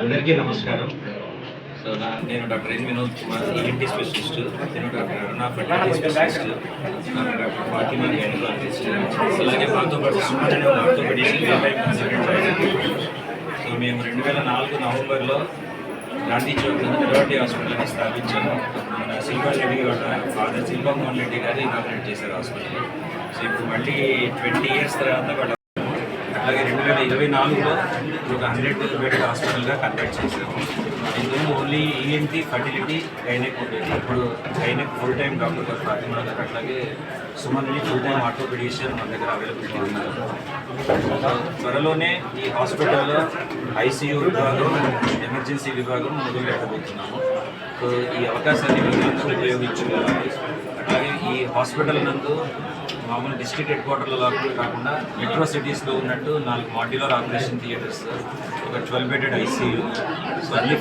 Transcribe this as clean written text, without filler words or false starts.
అందరికీ నమస్కారం. నేను doctor N Vinod Kumar, ENT specialist. నేను doctor Aruna fertility specialist, doctor Fatima gynaecologist, అలాగే మాతో పాటు సుమన్ అనే ఆర్థోపెడిషన్ కన్సల్టెంట్. సో మేము 2004 నవంబర్లో గాంధీ చౌక్ మెజారిటీ హాస్పిటల్ని స్థాపించాము. మన శిల్పా రెడ్డి గారు ఫాదర్ శిల్పా మోహన్ రెడ్డి గారు ఇనాగ్రేట్ చేశారు హాస్పిటల్. సో ఇప్పుడు మళ్ళీ 20 years తర్వాత వాళ్ళ అలాగే 2024లో ఒక 100 బెడ్ హాస్పిటల్గా కన్వర్ట్ చేశాము. ఇందులో ఓన్లీ ఈఎన్టీ ఫర్టిలిటీ గైనెక్ ఉండేది. ఇప్పుడు గైనెక్ ఫుల్ టైం డాక్టర్ గారు ఫాతిమా గారు, అట్లాగే సుమన్ని ఫుల్ టైం ఆర్థోపెడిషియన్ మన దగ్గర అవైలబిలిటీ ఉన్నారు. త్వరలోనే ఈ హాస్పిటల్లో ఐసీయూ విభాగం, ఎమర్జెన్సీ విభాగం మొదలు పెట్టబోతున్నాము. సో ఈ అవకాశాన్ని మీరు ఉపయోగించుకోవాలి. అలాగే ఈ హాస్పిటల్ నందు మామూలు డిస్ట్రిక్ట్ హెడ్ క్వార్టర్లో కాకుండా మెట్రో సిటీస్లో ఉన్నట్టు 4 మాడ్యులర్ ఆపరేషన్ థియేటర్స్, ఒక 12 bedded ఐసీయూ, సో అన్ని